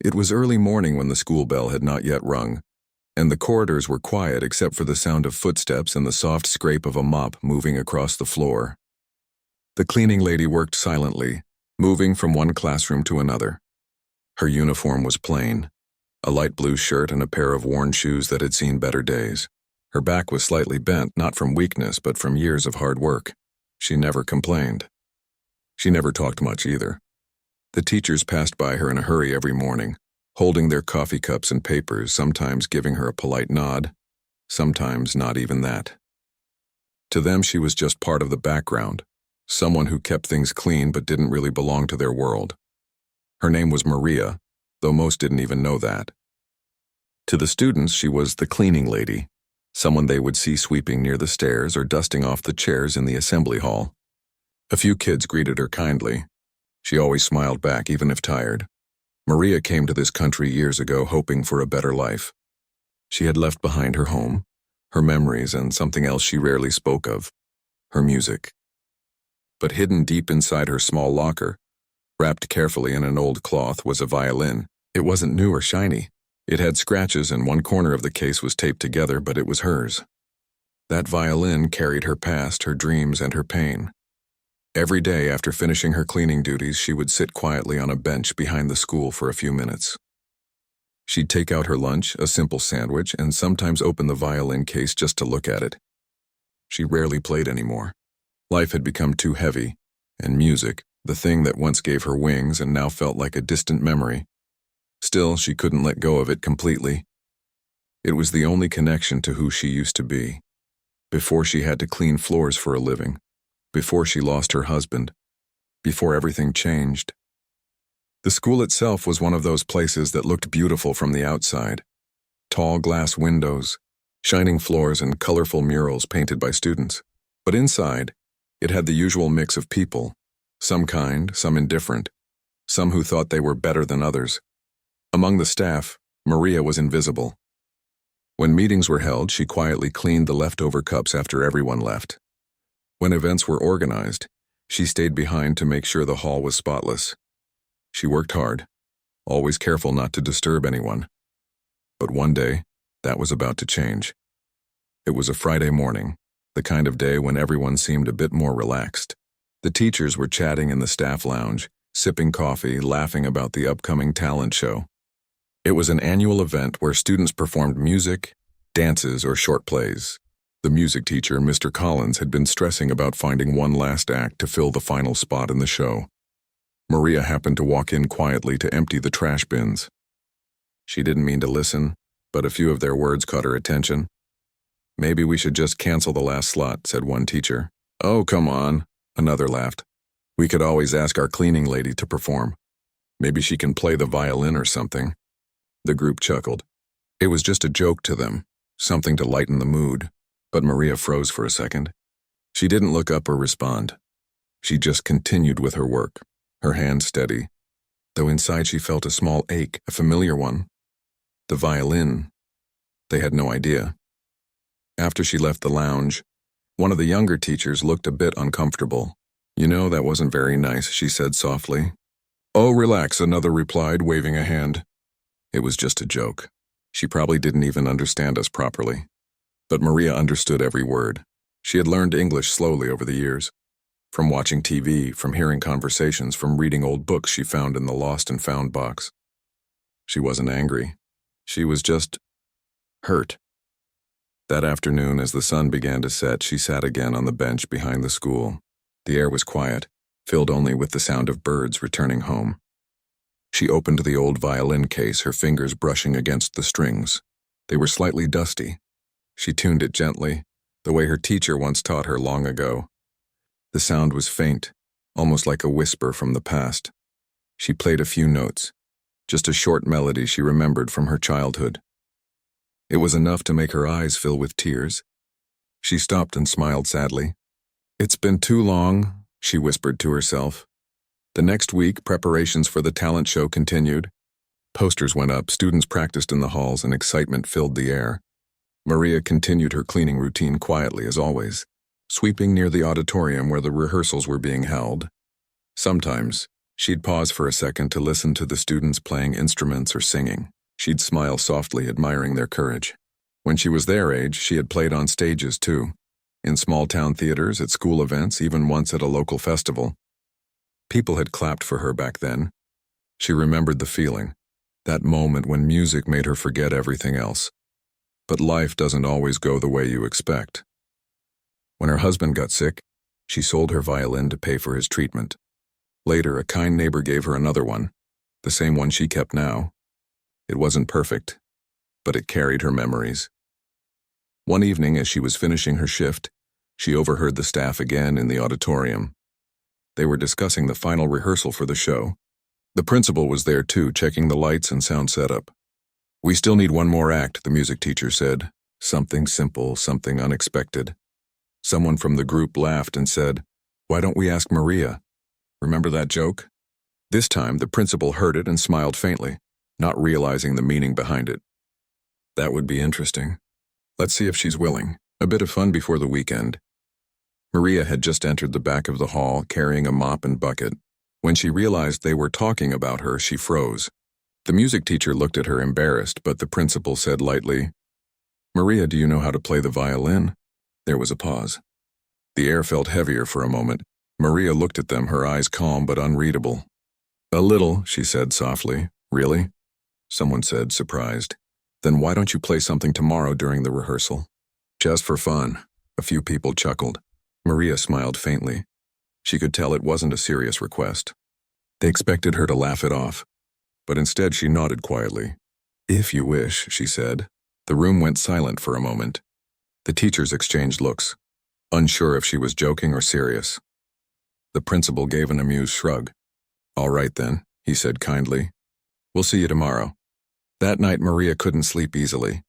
It was early morning when the school bell had not yet rung, and the corridors were quiet except for the sound of footsteps and the soft scrape of a mop moving across the floor. The cleaning lady worked silently, moving from one classroom to another. Her uniform was plain, a light blue shirt and a pair of worn shoes that had seen better days. Her back was slightly bent, not from weakness but from years of hard work. She never complained. She never talked much either. The teachers passed by her in a hurry every morning, holding their coffee cups and papers, sometimes giving her a polite nod, sometimes not even that. To them she was just part of the background, someone who kept things clean but didn't really belong to their world. Her name was Maria, though most didn't even know that. To the students she was the cleaning lady, someone they would see sweeping near the stairs or dusting off the chairs in the assembly hall. A few kids greeted her kindly. She always smiled back, even if tired. Maria came to this country years ago hoping for a better life. She had left behind her home, her memories, and something else she rarely spoke of, her music. But hidden deep inside her small locker, wrapped carefully in an old cloth, was a violin. It wasn't new or shiny. It had scratches and one corner of the case was taped together, but it was hers. That violin carried her past, her dreams, and her pain. Every day after finishing her cleaning duties, she would sit quietly on a bench behind the school for a few minutes. She'd take out her lunch, a simple sandwich, and sometimes open the violin case just to look at it. She rarely played anymore. Life had become too heavy, and music, the thing that once gave her wings and now felt like a distant memory. Still, she couldn't let go of it completely. It was the only connection to who she used to be, before she had to clean floors for a living, before she lost her husband, before everything changed. The school itself was one of those places that looked beautiful from the outside. Tall glass windows, shining floors, and colorful murals painted by students. But inside, it had the usual mix of people, some kind, some indifferent, some who thought they were better than others. Among the staff, Maria was invisible. When meetings were held, she quietly cleaned the leftover cups after everyone left. When events were organized, she stayed behind to make sure the hall was spotless. She worked hard, always careful not to disturb anyone. But one day, that was about to change. It was a Friday morning, the kind of day when everyone seemed a bit more relaxed. The teachers were chatting in the staff lounge, sipping coffee, laughing about the upcoming talent show. It was an annual event where students performed music, dances, or short plays. The music teacher, Mr. Collins, had been stressing about finding one last act to fill the final spot in the show. Maria happened to walk in quietly to empty the trash bins. She didn't mean to listen, but a few of their words caught her attention. "Maybe we should just cancel the last slot," said one teacher. "Oh, come on," another laughed. "We could always ask our cleaning lady to perform. Maybe she can play the violin or something." The group chuckled. It was just a joke to them, something to lighten the mood, but Maria froze for a second. She didn't look up or respond. She just continued with her work, her hands steady, though inside she felt a small ache, a familiar one. The violin. They had no idea. After she left the lounge, one of the younger teachers looked a bit uncomfortable. "You know, that wasn't very nice," she said softly. "Oh, relax," another replied, waving a hand. It was just a joke. She probably didn't even understand us properly. But Maria understood every word. She had learned English slowly over the years. From watching TV, from hearing conversations, from reading old books she found in the lost and found box. She wasn't angry. She was just hurt. That afternoon, as the sun began to set, she sat again on the bench behind the school. The air was quiet, filled only with the sound of birds returning home. She opened the old violin case, her fingers brushing against the strings. They were slightly dusty. She tuned it gently, the way her teacher once taught her long ago. The sound was faint, almost like a whisper from the past. She played a few notes, just a short melody she remembered from her childhood. It was enough to make her eyes fill with tears. She stopped and smiled sadly. "It's been too long," she whispered to herself. The next week, preparations for the talent show continued. Posters went up, students practiced in the halls, and excitement filled the air. Maria continued her cleaning routine quietly as always, sweeping near the auditorium where the rehearsals were being held. Sometimes, She'd pause for a second to listen to the students playing instruments or singing. She'd smile softly, admiring their courage. When she was their age, she had played on stages too. In small-town theaters, at school events, even once at a local festival. People had clapped for her back then. She remembered the feeling, that moment when music made her forget everything else. But life doesn't always go the way you expect. When her husband got sick, she sold her violin to pay for his treatment. Later, a kind neighbor gave her another one, the same one she kept now. It wasn't perfect, but it carried her memories. One evening, as she was finishing her shift, she overheard the staff again in the auditorium. They were discussing the final rehearsal for the show. The principal was there too, checking the lights and sound setup. "We still need one more act," the music teacher said. "Something simple, something unexpected." Someone from the group laughed and said, "Why don't we ask Maria? Remember that joke?" This time, the principal heard it and smiled faintly, not realizing the meaning behind it. "That would be interesting. Let's see if she's willing. A bit of fun before the weekend." Maria had just entered the back of the hall, carrying a mop and bucket. When she realized they were talking about her, she froze. The music teacher looked at her embarrassed, but the principal said lightly, "Maria, do you know how to play the violin?" There was a pause. The air felt heavier for a moment. Maria looked at them, her eyes calm but unreadable. "A little," she said softly. "Really?" Someone said, surprised. "Then why don't you play something tomorrow during the rehearsal?" "Just for fun." A few people chuckled. Maria smiled faintly. She could tell it wasn't a serious request. They expected her to laugh it off, but instead she nodded quietly. "If you wish," she said. The room went silent for a moment. The teachers exchanged looks, unsure if she was joking or serious. The principal gave an amused shrug. "All right then," he said kindly. "We'll see you tomorrow." That night Maria couldn't sleep easily.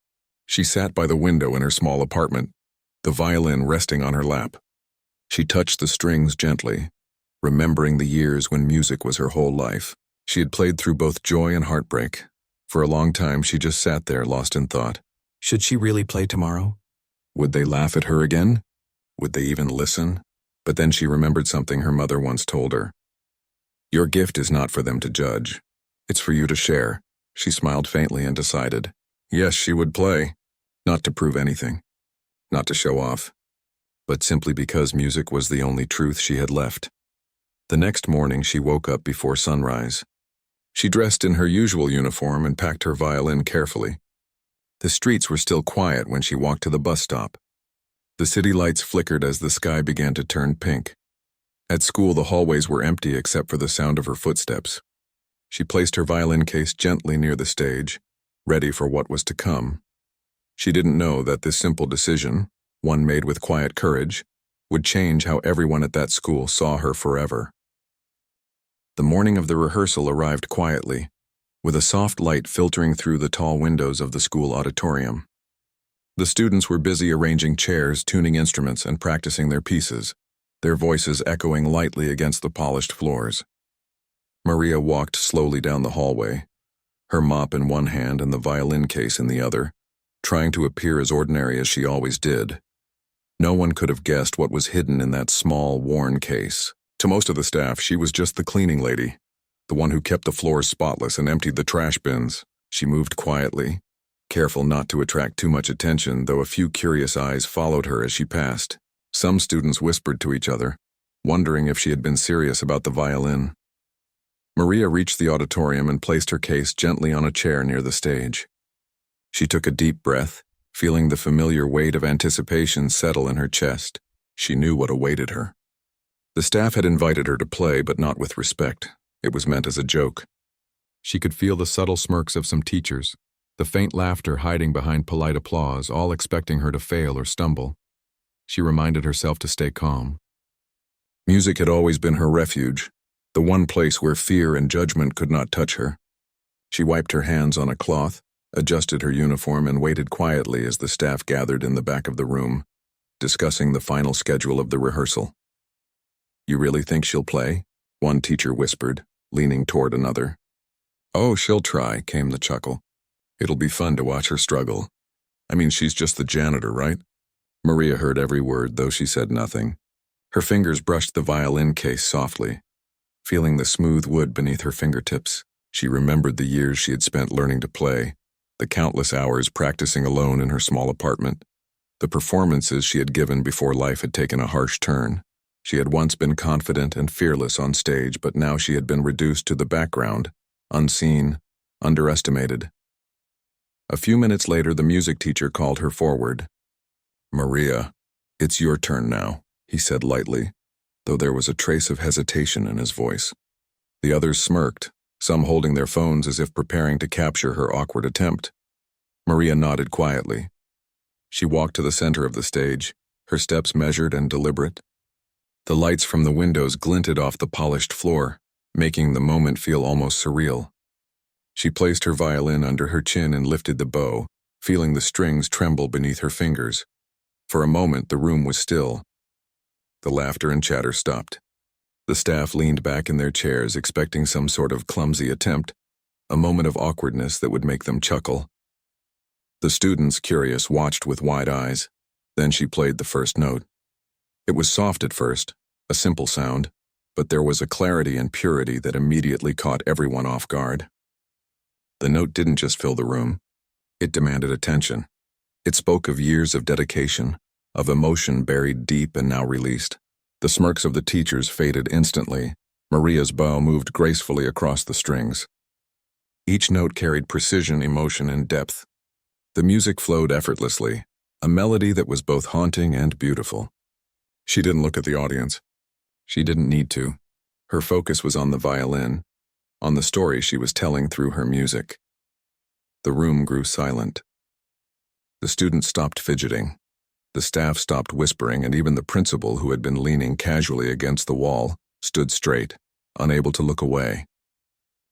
She sat by the window in her small apartment, the violin resting on her lap. She touched the strings gently, remembering the years when music was her whole life. She had played through both joy and heartbreak. For a long time she just sat there lost in thought. Should she really play tomorrow? Would they laugh at her again? Would they even listen? But then she remembered something her mother once told her. "Your gift is not for them to judge. It's for you to share." She smiled faintly and decided. Yes, she would play. Not to prove anything. Not to show off. But simply because music was the only truth she had left. The next morning she woke up before sunrise. She dressed in her usual uniform and packed her violin carefully. The streets were still quiet when she walked to the bus stop. The city lights flickered as the sky began to turn pink. At school the hallways were empty except for the sound of her footsteps. She placed her violin case gently near the stage, ready for what was to come. She didn't know that this simple decision, one made with quiet courage, would change how everyone at that school saw her forever. The morning of the rehearsal arrived quietly, with a soft light filtering through the tall windows of the school auditorium. The students were busy arranging chairs, tuning instruments, and practicing their pieces, their voices echoing lightly against the polished floors. Maria walked slowly down the hallway, her mop in one hand and the violin case in the other, trying to appear as ordinary as she always did. No one could have guessed what was hidden in that small, worn case. To most of the staff, she was just the cleaning lady, the one who kept the floors spotless and emptied the trash bins. She moved quietly, careful not to attract too much attention, though a few curious eyes followed her as she passed. Some students whispered to each other, wondering if she had been serious about the violin. Maria reached the auditorium and placed her case gently on a chair near the stage. She took a deep breath, feeling the familiar weight of anticipation settle in her chest. She knew what awaited her. The staff had invited her to play, but not with respect. It was meant as a joke. She could feel the subtle smirks of some teachers, the faint laughter hiding behind polite applause, all expecting her to fail or stumble. She reminded herself to stay calm. Music had always been her refuge, the one place where fear and judgment could not touch her. She wiped her hands on a cloth, adjusted her uniform, and waited quietly as the staff gathered in the back of the room, discussing the final schedule of the rehearsal. "You really think she'll play?" one teacher whispered, leaning toward another. "Oh, she'll try," came the chuckle. "It'll be fun to watch her struggle. I mean, she's just the janitor, right?" Maria heard every word, though she said nothing. Her fingers brushed the violin case softly, feeling the smooth wood beneath her fingertips. She remembered the years she had spent learning to play, the countless hours practicing alone in her small apartment, the performances she had given before life had taken a harsh turn. She had once been confident and fearless on stage, but now she had been reduced to the background, unseen, underestimated. A few minutes later, the music teacher called her forward. "Maria, it's your turn now," he said lightly, though there was a trace of hesitation in his voice. The others smirked, some holding their phones as if preparing to capture her awkward attempt. Maria nodded quietly. She walked to the center of the stage, her steps measured and deliberate. The lights from the windows glinted off the polished floor, making the moment feel almost surreal. She placed her violin under her chin and lifted the bow, feeling the strings tremble beneath her fingers. For a moment, the room was still. The laughter and chatter stopped. The staff leaned back in their chairs, expecting some sort of clumsy attempt, a moment of awkwardness that would make them chuckle. The students, curious, watched with wide eyes. Then she played the first note. It was soft at first, a simple sound, but there was a clarity and purity that immediately caught everyone off guard. The note didn't just fill the room. It demanded attention. It spoke of years of dedication, of emotion buried deep and now released. The smirks of the teachers faded instantly. Maria's bow moved gracefully across the strings. Each note carried precision, emotion, and depth. The music flowed effortlessly, a melody that was both haunting and beautiful. She didn't look at the audience. She didn't need to. Her focus was on the violin, on the story she was telling through her music. The room grew silent. The students stopped fidgeting. The staff stopped whispering, and even the principal, who had been leaning casually against the wall, stood straight, unable to look away.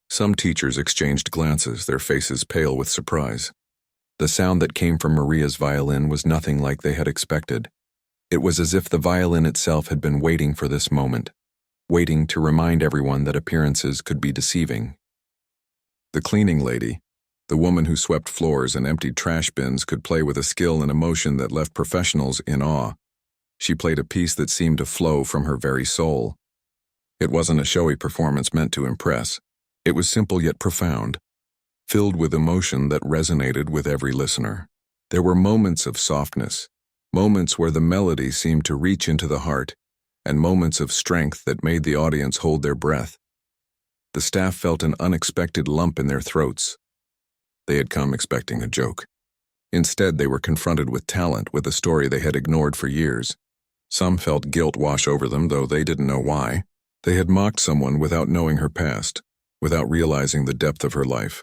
Some teachers exchanged glances, their faces pale with surprise. The sound that came from Maria's violin was nothing like they had expected. It was as if the violin itself had been waiting for this moment, waiting to remind everyone that appearances could be deceiving. The cleaning lady, the woman who swept floors and emptied trash bins, could play with a skill and emotion that left professionals in awe. She played a piece that seemed to flow from her very soul. It wasn't a showy performance meant to impress. It was simple yet profound, filled with emotion that resonated with every listener. There were moments of softness, moments where the melody seemed to reach into the heart, and moments of strength that made the audience hold their breath. The staff felt an unexpected lump in their throats. They had come expecting a joke. Instead, they were confronted with talent, with a story they had ignored for years. Some felt guilt wash over them, though they didn't know why. They had mocked someone without knowing her past, without realizing the depth of her life.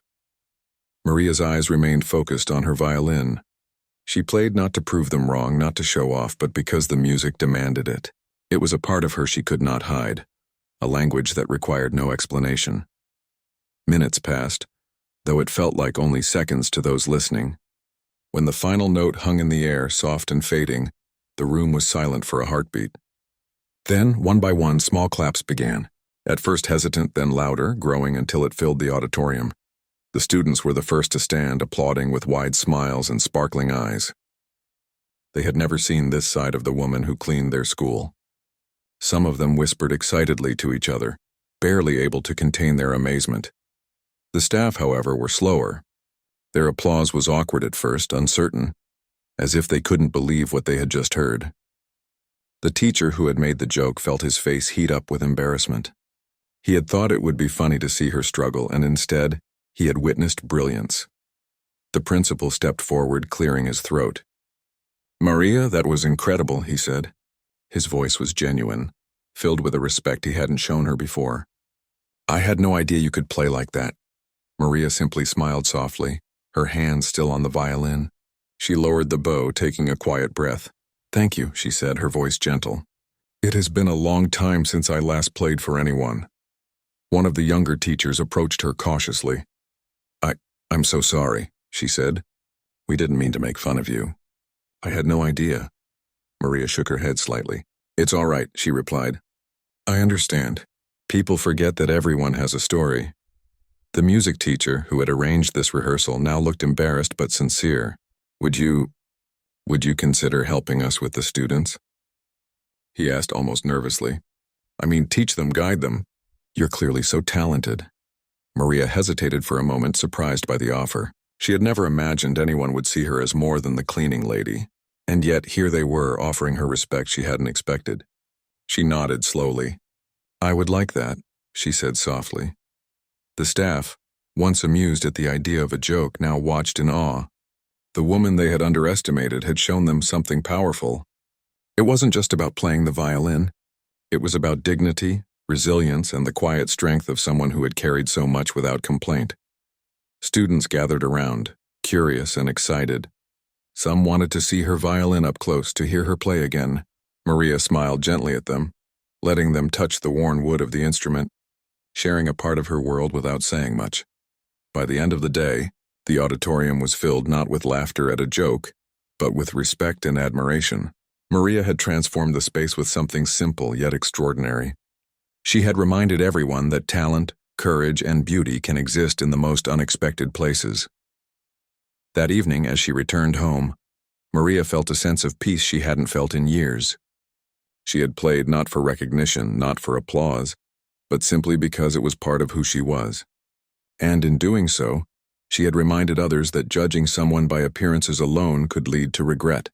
Maria's eyes remained focused on her violin. She played not to prove them wrong, not to show off, but because the music demanded it. It was a part of her she could not hide, a language that required no explanation. Minutes passed, though it felt like only seconds to those listening. When the final note hung in the air, soft and fading, the room was silent for a heartbeat. Then, one by one, small claps began, at first hesitant, then louder, growing until it filled the auditorium. The students were the first to stand, applauding with wide smiles and sparkling eyes. They had never seen this side of the woman who cleaned their school. Some of them whispered excitedly to each other, barely able to contain their amazement. The staff, however, were slower. Their applause was awkward at first, uncertain, as if they couldn't believe what they had just heard. The teacher who had made the joke felt his face heat up with embarrassment. He had thought it would be funny to see her struggle, and instead, he had witnessed brilliance. The principal stepped forward, clearing his throat. "Maria, that was incredible," he said. His voice was genuine, filled with a respect he hadn't shown her before. "I had no idea you could play like that." Maria simply smiled softly, her hands still on the violin. She lowered the bow, taking a quiet breath. "Thank you," she said, her voice gentle. "It has been a long time since I last played for anyone." One of the younger teachers approached her cautiously. I'm so sorry," she said. "We didn't mean to make fun of you." "I had no idea." Maria shook her head slightly. "It's all right," she replied. "I understand. People forget that everyone has a story." The music teacher, who had arranged this rehearsal, now looked embarrassed but sincere. Would you consider helping us with the students?" he asked almost nervously. "I mean, teach them, guide them." "You're clearly so talented." Maria hesitated for a moment, surprised by the offer. She had never imagined anyone would see her as more than the cleaning lady, and yet here they were offering her respect she hadn't expected. She nodded slowly. "I would like that," she said softly. The staff, once amused at the idea of a joke, now watched in awe. The woman they had underestimated had shown them something powerful. It wasn't just about playing the violin. It was about dignity, resilience, and the quiet strength of someone who had carried so much without complaint. Students gathered around, curious and excited. Some wanted to see her violin up close, to hear her play again. Maria smiled gently at them, letting them touch the worn wood of the instrument, sharing a part of her world without saying much. By the end of the day, the auditorium was filled not with laughter at a joke, but with respect and admiration. Maria had transformed the space with something simple yet extraordinary. She had reminded everyone that talent, courage, and beauty can exist in the most unexpected places. That evening, as she returned home, Maria felt a sense of peace she hadn't felt in years. She had played not for recognition, not for applause, but simply because it was part of who she was. And in doing so, she had reminded others that judging someone by appearances alone could lead to regret.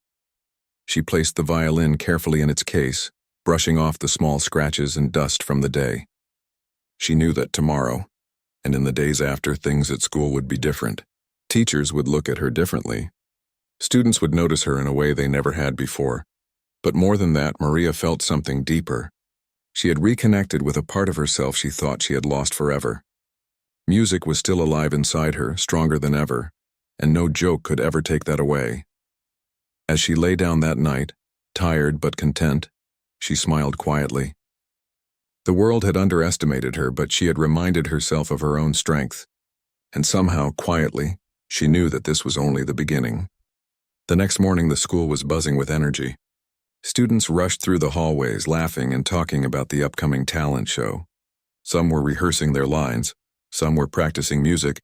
She placed the violin carefully in its case, brushing off the small scratches and dust from the day. She knew that tomorrow, and in the days after, things at school would be different. Teachers would look at her differently. Students would notice her in a way they never had before. But more than that, Maria felt something deeper. She had reconnected with a part of herself she thought she had lost forever. Music was still alive inside her, stronger than ever, and no joke could ever take that away. As she lay down that night, tired but content, she smiled quietly. The world had underestimated her, but she had reminded herself of her own strength. And somehow, quietly, she knew that this was only the beginning. The next morning, the school was buzzing with energy. Students rushed through the hallways, laughing and talking about the upcoming talent show. Some were rehearsing their lines, some were practicing music,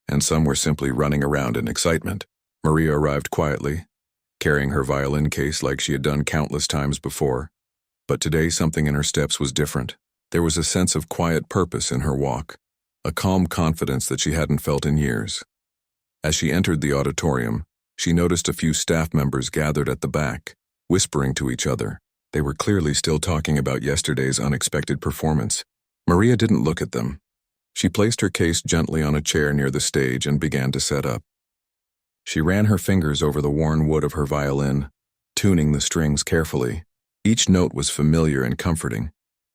and some were simply running around in excitement. Maria arrived quietly, carrying her violin case like she had done countless times before. But today something in her steps was different. There was a sense of quiet purpose in her walk, a calm confidence that she hadn't felt in years. As she entered the auditorium, she noticed a few staff members gathered at the back, whispering to each other. They were clearly still talking about yesterday's unexpected performance. Maria didn't look at them. She placed her case gently on a chair near the stage and began to set up. She ran her fingers over the worn wood of her violin, tuning the strings carefully. Each note was familiar and comforting,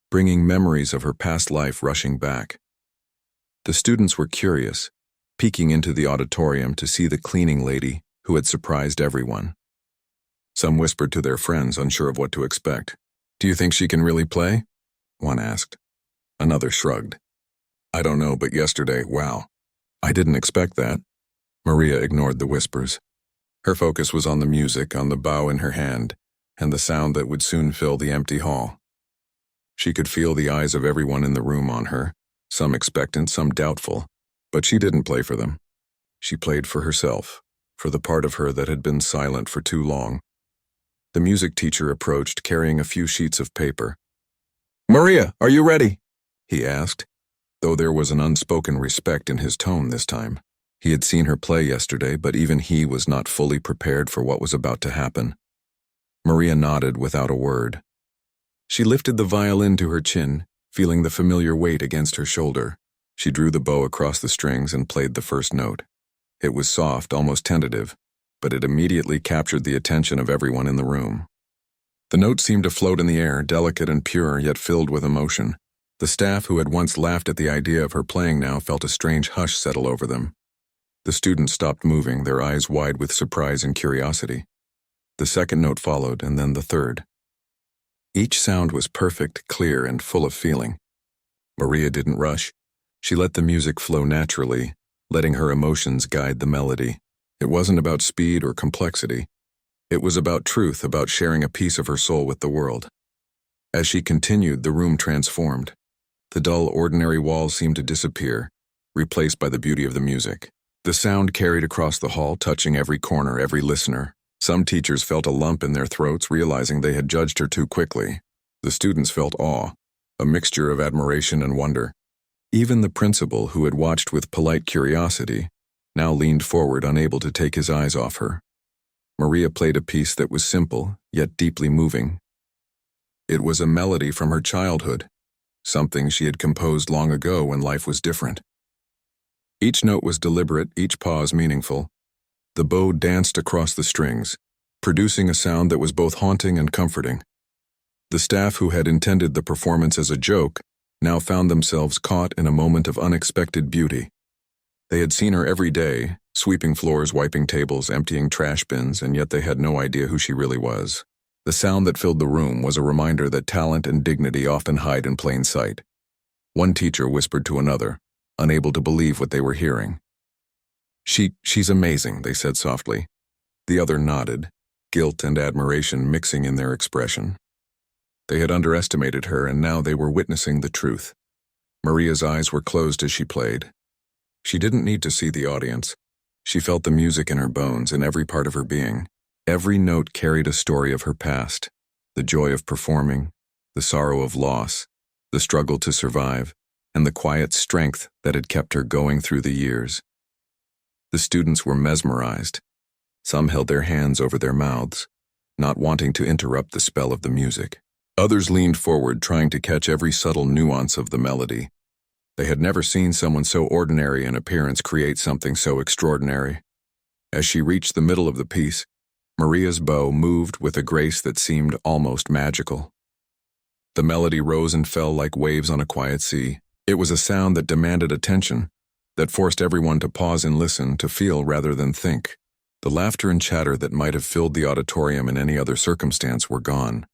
bringing memories of her past life rushing back. The students were curious, peeking into the auditorium to see the cleaning lady who had surprised everyone. Some whispered to their friends, unsure of what to expect. "Do you think she can really play?" one asked. Another shrugged. "I don't know, but yesterday, wow. I didn't expect that." Maria ignored the whispers. Her focus was on the music, on the bow in her hand, and the sound that would soon fill the empty hall. She could feel the eyes of everyone in the room on her, some expectant, some doubtful, but she didn't play for them. She played for herself, for the part of her that had been silent for too long. The music teacher approached, carrying a few sheets of paper. "Maria, are you ready?" he asked, though there was an unspoken respect in his tone this time. He had seen her play yesterday, but even he was not fully prepared for what was about to happen. Maria nodded without a word. She lifted the violin to her chin, feeling the familiar weight against her shoulder. She drew the bow across the strings and played the first note. It was soft, almost tentative, but it immediately captured the attention of everyone in the room. The note seemed to float in the air, delicate and pure, yet filled with emotion. The staff, who had once laughed at the idea of her playing now, felt a strange hush settle over them. The students stopped moving, their eyes wide with surprise and curiosity. The second note followed, and then the third. Each sound was perfect, clear, and full of feeling. Maria didn't rush. She let the music flow naturally, letting her emotions guide the melody. It wasn't about speed or complexity. It was about truth, about sharing a piece of her soul with the world. As she continued, the room transformed. The dull, ordinary walls seemed to disappear, replaced by the beauty of the music. The sound carried across the hall, touching every corner, every listener. Some teachers felt a lump in their throats, realizing they had judged her too quickly. The students felt awe, a mixture of admiration and wonder. Even the principal, who had watched with polite curiosity, now leaned forward, unable to take his eyes off her. Maria played a piece that was simple, yet deeply moving. It was a melody from her childhood, something she had composed long ago when life was different. Each note was deliberate, each pause meaningful. The bow danced across the strings, producing a sound that was both haunting and comforting. The staff, who had intended the performance as a joke, now found themselves caught in a moment of unexpected beauty. They had seen her every day, sweeping floors, wiping tables, emptying trash bins, and yet they had no idea who she really was. The sound that filled the room was a reminder that talent and dignity often hide in plain sight. One teacher whispered to another, unable to believe what they were hearing. She's amazing," they said softly. The other nodded, guilt and admiration mixing in their expression. They had underestimated her, and now they were witnessing the truth. Maria's eyes were closed as she played. She didn't need to see the audience. She felt the music in her bones, in every part of her being. Every note carried a story of her past, the joy of performing, the sorrow of loss, the struggle to survive, and the quiet strength that had kept her going through the years. The students were mesmerized. Some held their hands over their mouths, not wanting to interrupt the spell of the music. Others leaned forward, trying to catch every subtle nuance of the melody. They had never seen someone so ordinary in appearance create something so extraordinary. As she reached the middle of the piece, Maria's bow moved with a grace that seemed almost magical. The melody rose and fell like waves on a quiet sea. It was a sound that demanded attention, that forced everyone to pause and listen, to feel rather than think. The laughter and chatter that might have filled the auditorium in any other circumstance were gone.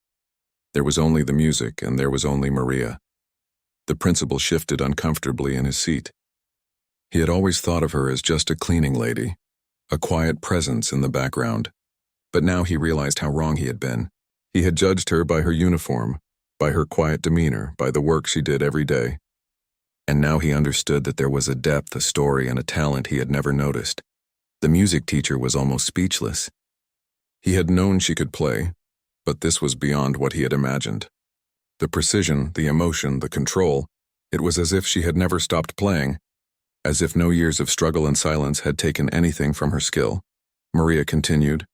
There was only the music, and there was only Maria. The principal shifted uncomfortably in his seat. He had always thought of her as just a cleaning lady, a quiet presence in the background. But now he realized how wrong he had been. He had judged her by her uniform, by her quiet demeanor, by the work she did every day. And now he understood that there was a depth, a story, and a talent he had never noticed. The music teacher was almost speechless. He had known she could play, but this was beyond what he had imagined. The precision, the emotion, the control, it was as if she had never stopped playing, as if no years of struggle and silence had taken anything from her skill. Maria continued,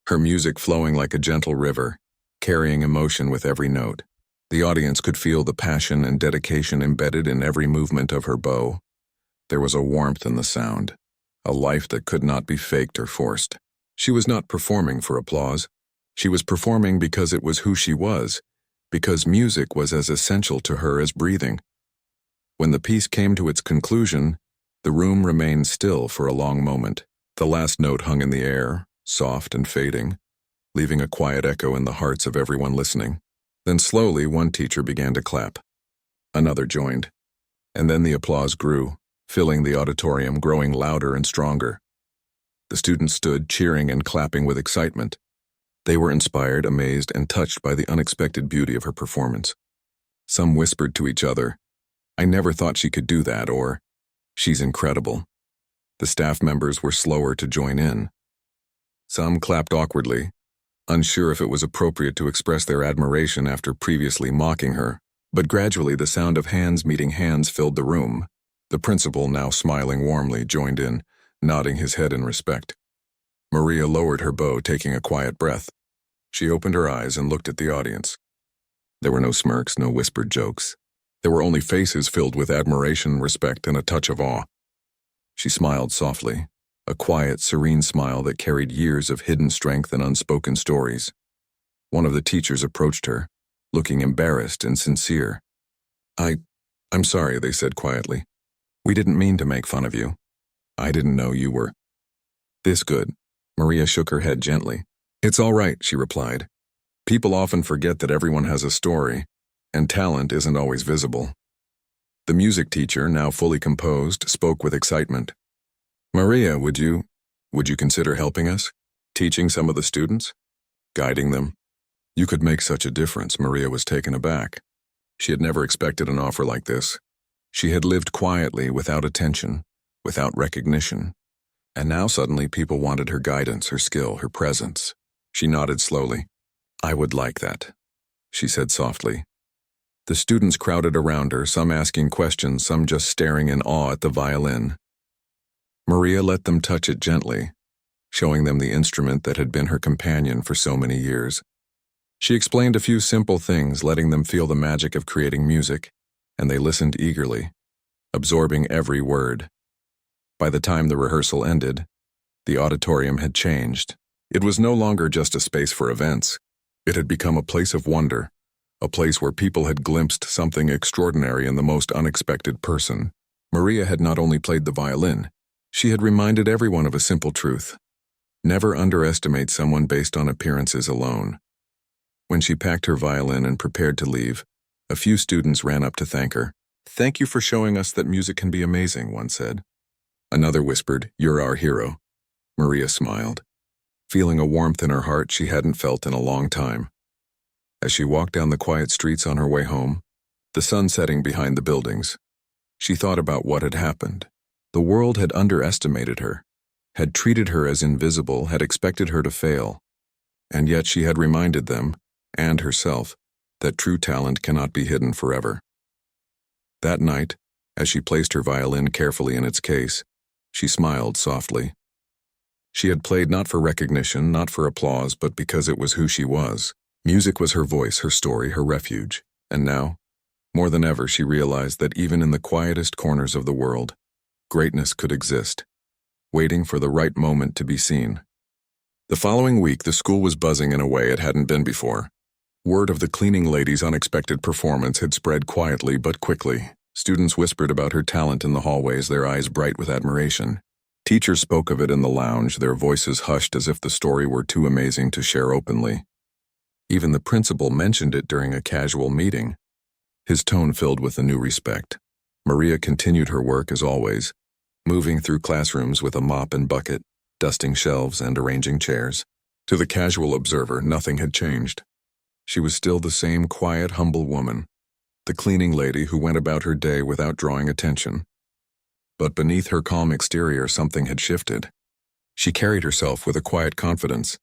her music flowing like a gentle river, carrying emotion with every note. The audience could feel the passion and dedication embedded in every movement of her bow. There was a warmth in the sound, a life that could not be faked or forced. She was not performing for applause. She was performing because it was who she was, because music was as essential to her as breathing. When the piece came to its conclusion, the room remained still for a long moment. The last note hung in the air, soft and fading, leaving a quiet echo in the hearts of everyone listening. Then slowly one teacher began to clap. Another joined. And then the applause grew, filling the auditorium, growing louder and stronger. The students stood, cheering and clapping with excitement. They were inspired, amazed, and touched by the unexpected beauty of her performance. Some whispered to each other, "I never thought she could do that," or, "She's incredible." The staff members were slower to join in. Some clapped awkwardly, unsure if it was appropriate to express their admiration after previously mocking her, but gradually the sound of hands meeting hands filled the room. The principal, now smiling warmly, joined in, nodding his head in respect. Maria lowered her bow, taking a quiet breath. She opened her eyes and looked at the audience. There were no smirks, no whispered jokes. There were only faces filled with admiration, respect, and a touch of awe. She smiled softly, a quiet, serene smile that carried years of hidden strength and unspoken stories. One of the teachers approached her, looking embarrassed and sincere. I'm sorry," they said quietly. "We didn't mean to make fun of you. I didn't know you were this good." Maria shook her head gently. "It's all right," she replied. "People often forget that everyone has a story, and talent isn't always visible." The music teacher, now fully composed, spoke with excitement. "Maria, would you consider helping us? Teaching some of the students? Guiding them? You could make such a difference." Maria was taken aback. She had never expected an offer like this. She had lived quietly, without attention, without recognition. And now suddenly people wanted her guidance, her skill, her presence. She nodded slowly. "I would like that," she said softly. The students crowded around her, some asking questions, some just staring in awe at the violin. Maria let them touch it gently, showing them the instrument that had been her companion for so many years. She explained a few simple things, letting them feel the magic of creating music, and they listened eagerly, absorbing every word. By the time the rehearsal ended, the auditorium had changed. It was no longer just a space for events. It had become a place of wonder, a place where people had glimpsed something extraordinary in the most unexpected person. Maria had not only played the violin, she had reminded everyone of a simple truth. Never underestimate someone based on appearances alone. When she packed her violin and prepared to leave, a few students ran up to thank her. "Thank you for showing us that music can be amazing," one said. Another whispered, "You're our hero." Maria smiled, feeling a warmth in her heart she hadn't felt in a long time. As she walked down the quiet streets on her way home, the sun setting behind the buildings, she thought about what had happened. The world had underestimated her, had treated her as invisible, had expected her to fail, and yet she had reminded them, and herself, that true talent cannot be hidden forever. That night, as she placed her violin carefully in its case, she smiled softly. She had played not for recognition, not for applause, but because it was who she was. Music was her voice, her story, her refuge. And now, more than ever, she realized that even in the quietest corners of the world, greatness could exist, waiting for the right moment to be seen. The following week, the school was buzzing in a way it hadn't been before. Word of the cleaning lady's unexpected performance had spread quietly but quickly. Students whispered about her talent in the hallways, their eyes bright with admiration. Teachers spoke of it in the lounge, their voices hushed as if the story were too amazing to share openly. Even the principal mentioned it during a casual meeting, his tone filled with a new respect. Maria continued her work as always, moving through classrooms with a mop and bucket, dusting shelves and arranging chairs. To the casual observer, nothing had changed. She was still the same quiet, humble woman, the cleaning lady who went about her day without drawing attention. But beneath her calm exterior, something had shifted. She carried herself with a quiet confidence,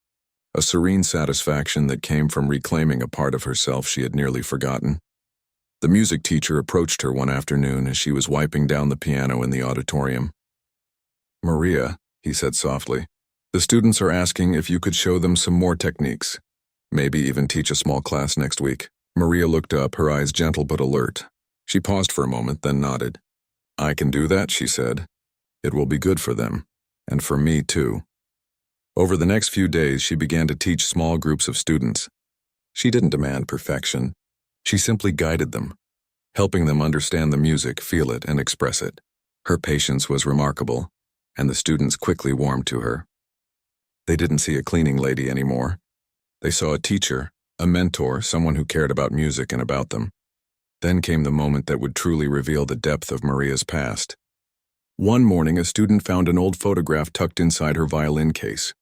a serene satisfaction that came from reclaiming a part of herself she had nearly forgotten. The music teacher approached her one afternoon as she was wiping down the piano in the auditorium. "Maria," he said softly, "the students are asking if you could show them some more techniques. Maybe even teach a small class next week." Maria looked up, her eyes gentle but alert. She paused for a moment, then nodded. "I can do that," she said. "It will be good for them, and for me too." Over the next few days, she began to teach small groups of students. She didn't demand perfection. She simply guided them, helping them understand the music, feel it, and express it. Her patience was remarkable, and the students quickly warmed to her. They didn't see a cleaning lady anymore. They saw a teacher, a mentor, someone who cared about music and about them. Then came the moment that would truly reveal the depth of Maria's past. One morning, a student found an old photograph tucked inside her violin case.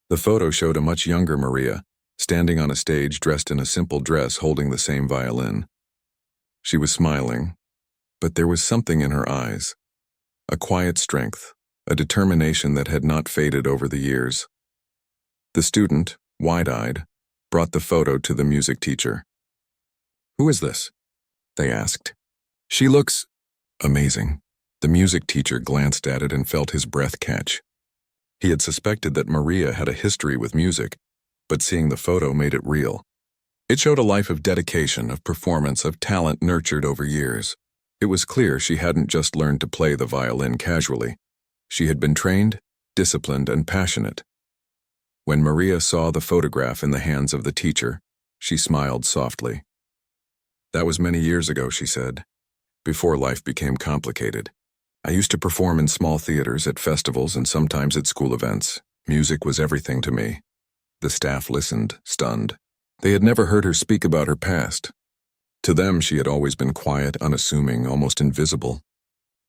The photo showed a much younger Maria, standing on a stage dressed in a simple dress holding the same violin. She was smiling, but there was something in her eyes, a quiet strength, a determination that had not faded over the years. The student, wide-eyed, brought the photo to the music teacher. "Who is this?" they asked. "She looks amazing." The music teacher glanced at it and felt his breath catch. He had suspected that Maria had a history with music, but seeing the photo made it real. It showed a life of dedication, of performance, of talent nurtured over years. It was clear she hadn't just learned to play the violin casually. She had been trained, disciplined, and passionate. When Maria saw the photograph in the hands of the teacher, she smiled softly. "That was many years ago," she said, "before life became complicated. I used to perform in small theaters, at festivals, and sometimes at school events. Music was everything to me." The staff listened, stunned. They had never heard her speak about her past. To them, she had always been quiet, unassuming, almost invisible.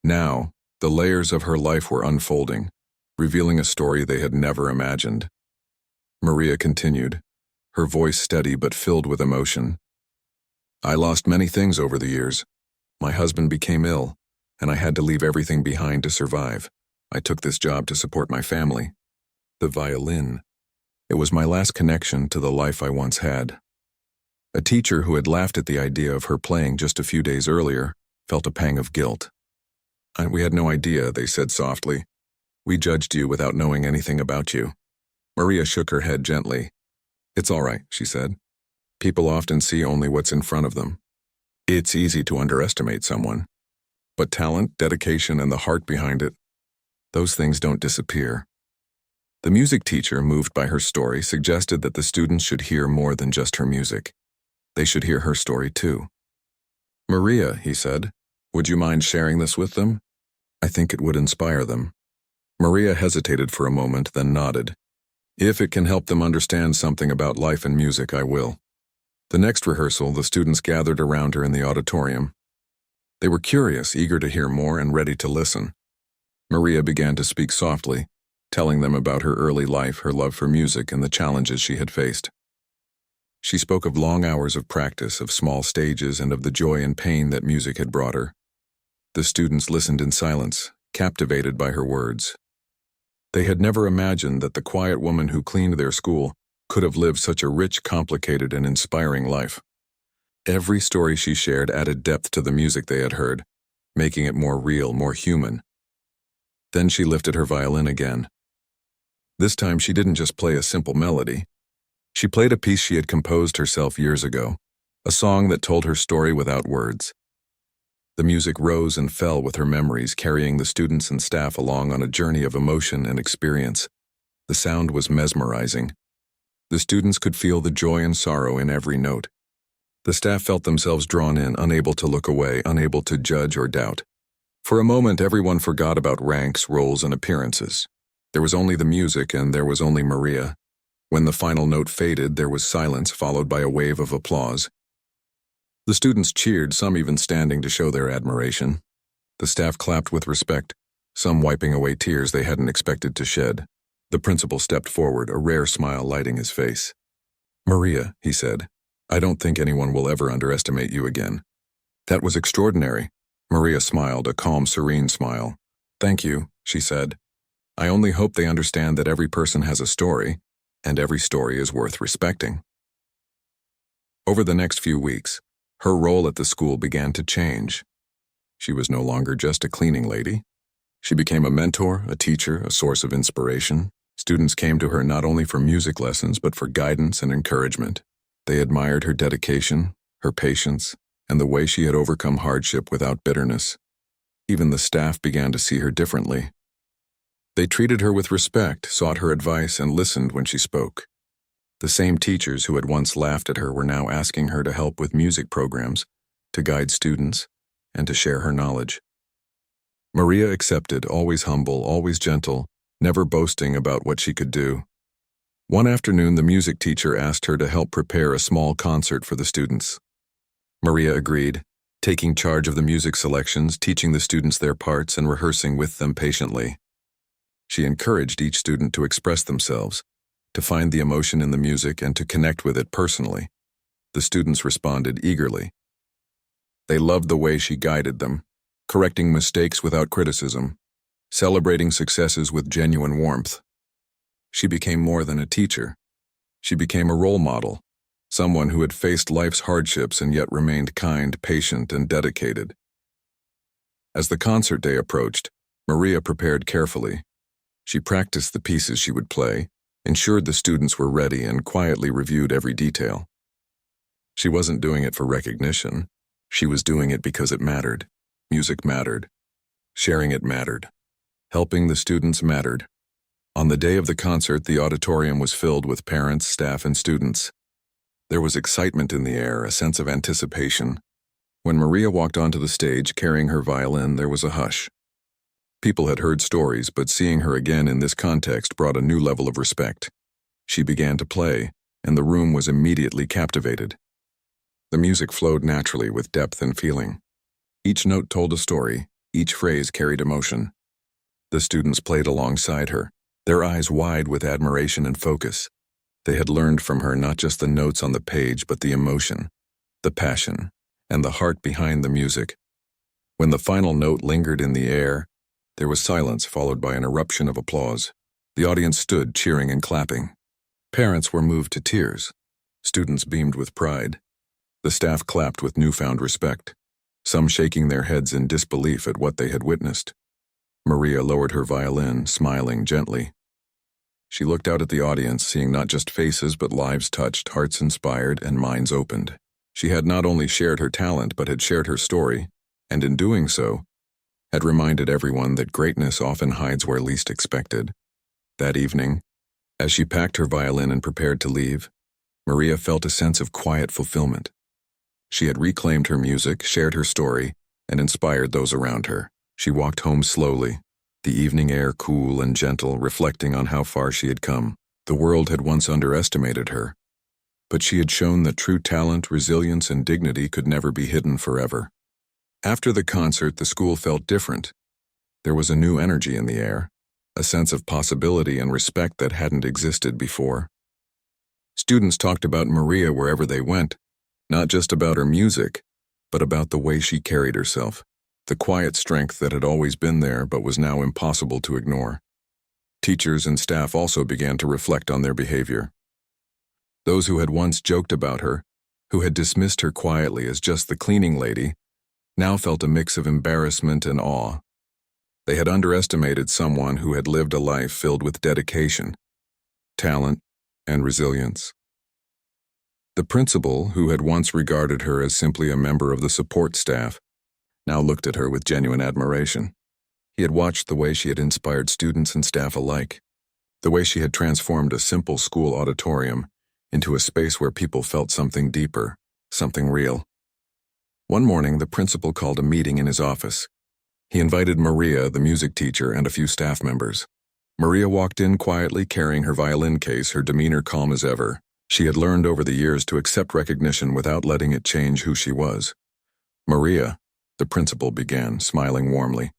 Now, the layers of her life were unfolding, revealing a story they had never imagined. Maria continued, her voice steady but filled with emotion. "I lost many things over the years. My husband became ill, and I had to leave everything behind to survive. I took this job to support my family. The violin. It was my last connection to the life I once had. A teacher who had laughed at the idea of her playing just a few days earlier felt a pang of guilt. We had no idea," they said softly. "We judged you without knowing anything about you." Maria shook her head gently. "It's all right," she said. "People often see only what's in front of them. It's easy to underestimate someone. But talent, dedication, and the heart behind it, those things don't disappear." The music teacher, moved by her story, suggested that the students should hear more than just her music. They should hear her story too. "Maria," he said, "would you mind sharing this with them? I think it would inspire them." Maria hesitated for a moment, then nodded. "If it can help them understand something about life and music, I will." The next rehearsal, the students gathered around her in the auditorium. They were curious, eager to hear more, and ready to listen. Maria began to speak softly, telling them about her early life, her love for music, and the challenges she had faced. She spoke of long hours of practice, of small stages, and of the joy and pain that music had brought her. The students listened in silence, captivated by her words. They had never imagined that the quiet woman who cleaned their school could have lived such a rich, complicated, and inspiring life. Every story she shared added depth to the music they had heard, making it more real, more human. Then she lifted her violin again. This time she didn't just play a simple melody. She played a piece she had composed herself years ago, a song that told her story without words. The music rose and fell with her memories, carrying the students and staff along on a journey of emotion and experience. The sound was mesmerizing. The students could feel the joy and sorrow in every note. The staff felt themselves drawn in, unable to look away, unable to judge or doubt. For a moment, everyone forgot about ranks, roles, and appearances. There was only the music, and there was only Maria. When the final note faded, there was silence, followed by a wave of applause. The students cheered, some even standing to show their admiration. The staff clapped with respect, some wiping away tears they hadn't expected to shed. The principal stepped forward, a rare smile lighting his face. "Maria," he said, "I don't think anyone will ever underestimate you again." "That was extraordinary." Maria smiled, a calm, serene smile. "Thank you," she said. "I only hope they understand that every person has a story, and every story is worth respecting." Over the next few weeks, her role at the school began to change. She was no longer just a cleaning lady. She became a mentor, a teacher, a source of inspiration. Students came to her not only for music lessons, but for guidance and encouragement. They admired her dedication, her patience, and the way she had overcome hardship without bitterness. Even the staff began to see her differently. They treated her with respect, sought her advice, and listened when she spoke. The same teachers who had once laughed at her were now asking her to help with music programs, to guide students, and to share her knowledge. Maria accepted, always humble, always gentle, never boasting about what she could do. One afternoon, the music teacher asked her to help prepare a small concert for the students. Maria agreed, taking charge of the music selections, teaching the students their parts, and rehearsing with them patiently. She encouraged each student to express themselves, to find the emotion in the music, and to connect with it personally. The students responded eagerly. They loved the way she guided them, correcting mistakes without criticism, celebrating successes with genuine warmth. She became more than a teacher. She became a role model, someone who had faced life's hardships and yet remained kind, patient, and dedicated. As the concert day approached, Maria prepared carefully. She practiced the pieces she would play, ensured the students were ready, and quietly reviewed every detail. She wasn't doing it for recognition. She was doing it because it mattered. Music mattered. Sharing it mattered. Helping the students mattered. On the day of the concert, the auditorium was filled with parents, staff, and students. There was excitement in the air, a sense of anticipation. When Maria walked onto the stage carrying her violin, there was a hush. People had heard stories, but seeing her again in this context brought a new level of respect. She began to play, and the room was immediately captivated. The music flowed naturally with depth and feeling. Each note told a story, each phrase carried emotion. The students played alongside her, their eyes wide with admiration and focus. They had learned from her not just the notes on the page, but the emotion, the passion, and the heart behind the music. When the final note lingered in the air, there was silence followed by an eruption of applause. The audience stood cheering and clapping. Parents were moved to tears. Students beamed with pride. The staff clapped with newfound respect, some shaking their heads in disbelief at what they had witnessed. Maria lowered her violin, smiling gently. She looked out at the audience, seeing not just faces but lives touched, hearts inspired, and minds opened. She had not only shared her talent but had shared her story, and in doing so, had reminded everyone that greatness often hides where least expected. That evening, as she packed her violin and prepared to leave, Maria felt a sense of quiet fulfillment. She had reclaimed her music, shared her story, and inspired those around her. She walked home slowly, the evening air cool and gentle, reflecting on how far she had come. The world had once underestimated her, but she had shown that true talent, resilience, and dignity could never be hidden forever. After the concert, the school felt different. There was a new energy in the air, a sense of possibility and respect that hadn't existed before. Students talked about Maria wherever they went, not just about her music, but about the way she carried herself, the quiet strength that had always been there but was now impossible to ignore. Teachers and staff also began to reflect on their behavior. Those who had once joked about her, who had dismissed her quietly as just the cleaning lady, now felt a mix of embarrassment and awe. They had underestimated someone who had lived a life filled with dedication, talent, and resilience. The principal, who had once regarded her as simply a member of the support staff, now looked at her with genuine admiration. He had watched the way she had inspired students and staff alike, the way she had transformed a simple school auditorium into a space where people felt something deeper, something real. One morning, the principal called a meeting in his office. He invited Maria, the music teacher, and a few staff members. Maria walked in quietly, carrying her violin case, her demeanor calm as ever. She had learned over the years to accept recognition without letting it change who she was. "Maria," the principal began, smiling warmly,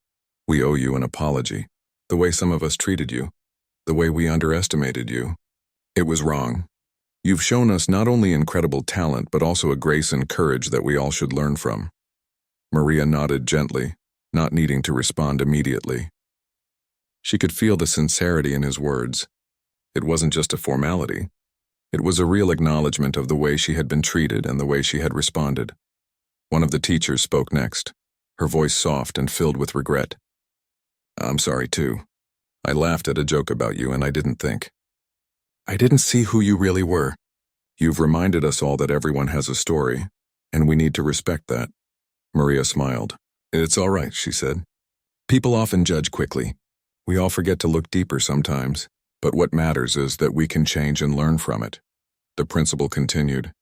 "we owe you an apology. The way some of us treated you, the way we underestimated you, it was wrong. You've shown us not only incredible talent but also a grace and courage that we all should learn from." Maria nodded gently, not needing to respond immediately. She could feel the sincerity in his words. It wasn't just a formality. It was a real acknowledgement of the way she had been treated and the way she had responded. One of the teachers spoke next, her voice soft and filled with regret. "I'm sorry too. I laughed at a joke about you and I didn't think. I didn't see who you really were. You've reminded us all that everyone has a story, and we need to respect that." Maria smiled. "It's all right," she said. "People often judge quickly. We all forget to look deeper sometimes, but what matters is that we can change and learn from it." The principal continued,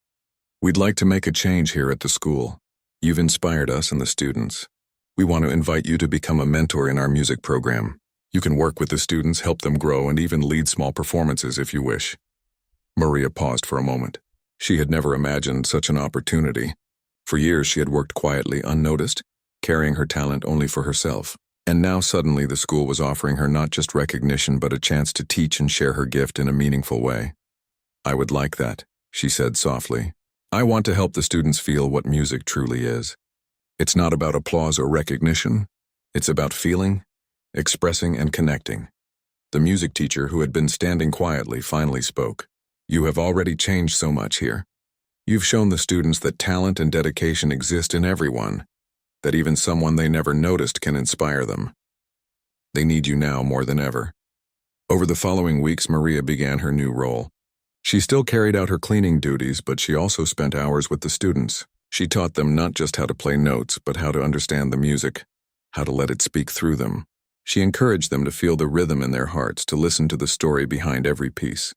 "We'd like to make a change here at the school. You've inspired us and the students. We want to invite you to become a mentor in our music program. You can work with the students, help them grow, and even lead small performances if you wish." Maria paused for a moment. She had never imagined such an opportunity. For years she had worked quietly, unnoticed, carrying her talent only for herself. And now suddenly the school was offering her not just recognition but a chance to teach and share her gift in a meaningful way. "I would like that," she said softly. "I want to help the students feel what music truly is. It's not about applause or recognition. It's about feeling, expressing, and connecting." The music teacher, who had been standing quietly, finally spoke. "You have already changed so much here. You've shown the students that talent and dedication exist in everyone, that even someone they never noticed can inspire them. They need you now more than ever." Over the following weeks, Maria began her new role. She still carried out her cleaning duties, but she also spent hours with the students. She taught them not just how to play notes, but how to understand the music, how to let it speak through them. She encouraged them to feel the rhythm in their hearts, to listen to the story behind every piece.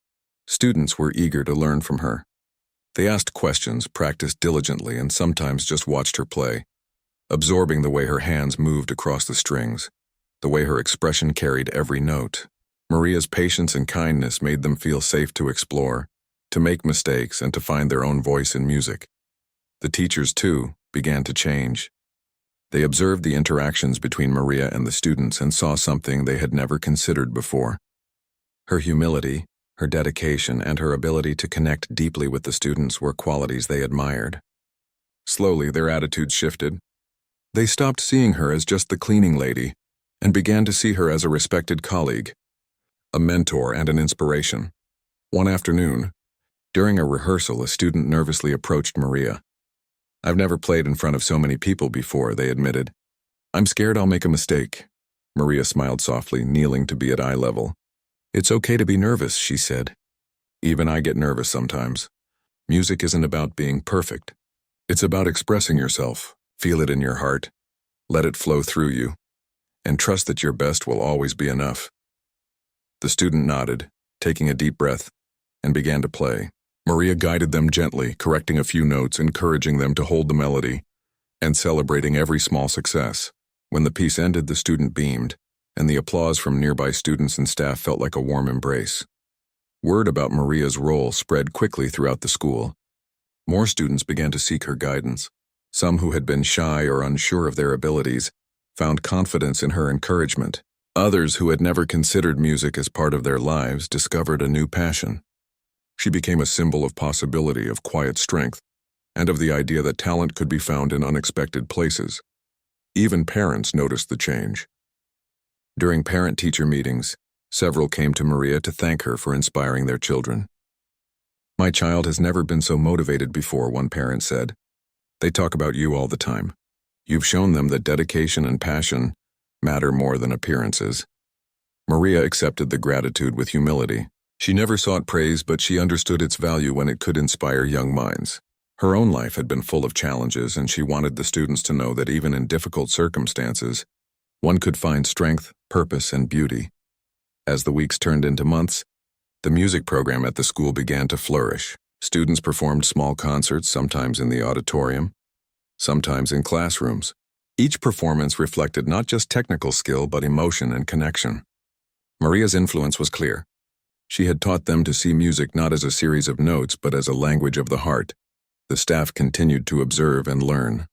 Students were eager to learn from her. They asked questions, practiced diligently, and sometimes just watched her play, absorbing the way her hands moved across the strings, the way her expression carried every note. Maria's patience and kindness made them feel safe to explore, to make mistakes, and to find their own voice in music. The teachers, too, began to change. They observed the interactions between Maria and the students and saw something they had never considered before. Her humility, her dedication, and her ability to connect deeply with the students were qualities they admired. Slowly, their attitudes shifted. They stopped seeing her as just the cleaning lady and began to see her as a respected colleague, a mentor, and an inspiration. One afternoon, during a rehearsal, a student nervously approached Maria. I've never played in front of so many people before, they admitted. I'm scared I'll make a mistake. Maria smiled softly, kneeling to be at eye level. It's okay to be nervous, she said. Even I get nervous sometimes. Music isn't about being perfect. It's about expressing yourself. Feel it in your heart. Let it flow through you. And trust that your best will always be enough. The student nodded, taking a deep breath, and began to play. Maria guided them gently, correcting a few notes, encouraging them to hold the melody, and celebrating every small success. When the piece ended, the student beamed, and the applause from nearby students and staff felt like a warm embrace. Word about Maria's role spread quickly throughout the school. More students began to seek her guidance. Some who had been shy or unsure of their abilities found confidence in her encouragement. Others who had never considered music as part of their lives discovered a new passion. She became a symbol of possibility, of quiet strength, and of the idea that talent could be found in unexpected places. Even parents noticed the change. During parent-teacher meetings, several came to Maria to thank her for inspiring their children. My child has never been so motivated before, one parent said. They talk about you all the time. You've shown them that dedication and passion matter more than appearances. Maria accepted the gratitude with humility. She never sought praise, but she understood its value when it could inspire young minds. Her own life had been full of challenges, and she wanted the students to know that even in difficult circumstances, one could find strength, purpose, and beauty. As the weeks turned into months, the music program at the school began to flourish. Students performed small concerts, sometimes in the auditorium, sometimes in classrooms. Each performance reflected not just technical skill, but emotion and connection. Maria's influence was clear. She had taught them to see music not as a series of notes, but as a language of the heart. The staff continued to observe and learn.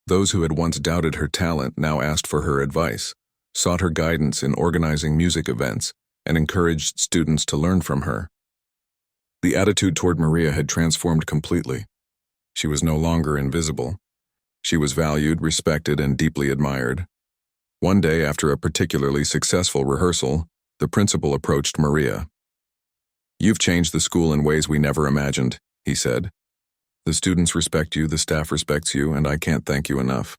Those who had once doubted her talent now asked for her advice, sought her guidance in organizing music events, and encouraged students to learn from her. The attitude toward Maria had transformed completely. She was no longer invisible. She was valued, respected, and deeply admired. One day, after a particularly successful rehearsal, the principal approached Maria. You've changed the school in ways we never imagined, he said. The students respect you, the staff respects you, and I can't thank you enough.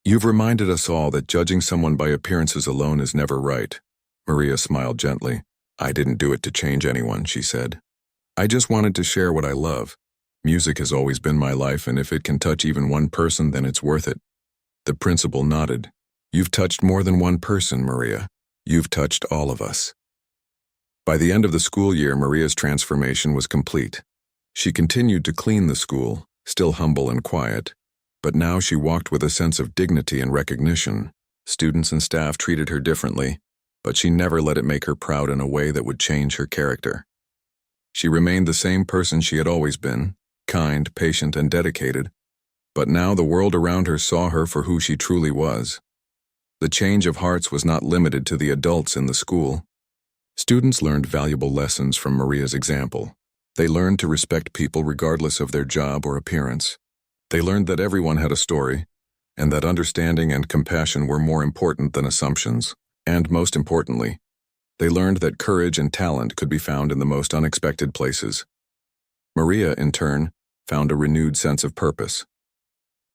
You've reminded us all that judging someone by appearances alone is never right. Maria smiled gently. I didn't do it to change anyone, she said. I just wanted to share what I love. Music has always been my life, and if it can touch even one person, then it's worth it. The principal nodded. You've touched more than one person, Maria. You've touched all of us. By the end of the school year, Maria's transformation was complete. She continued to clean the school, still humble and quiet, but now she walked with a sense of dignity and recognition. Students and staff treated her differently, but she never let it make her proud in a way that would change her character. She remained the same person she had always been, kind, patient, and dedicated, but now the world around her saw her for who she truly was. The change of hearts was not limited to the adults in the school. Students learned valuable lessons from Maria's example. They learned to respect people regardless of their job or appearance. They learned that everyone had a story, and that understanding and compassion were more important than assumptions. And most importantly, they learned that courage and talent could be found in the most unexpected places. Maria, in turn, found a renewed sense of purpose.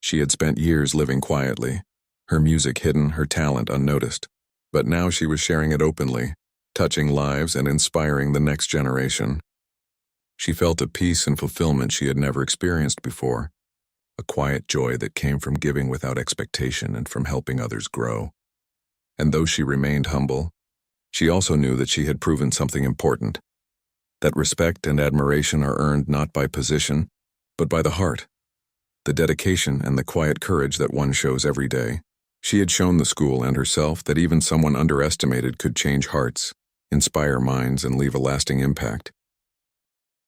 She had spent years living quietly, her music hidden, her talent unnoticed, but now she was sharing it openly, touching lives and inspiring the next generation. She felt a peace and fulfillment she had never experienced before, a quiet joy that came from giving without expectation and from helping others grow. And though she remained humble, she also knew that she had proven something important, that respect and admiration are earned not by position, but by the heart, the dedication and the quiet courage that one shows every day. She had shown the school and herself that even someone underestimated could change hearts, inspire minds, and leave a lasting impact.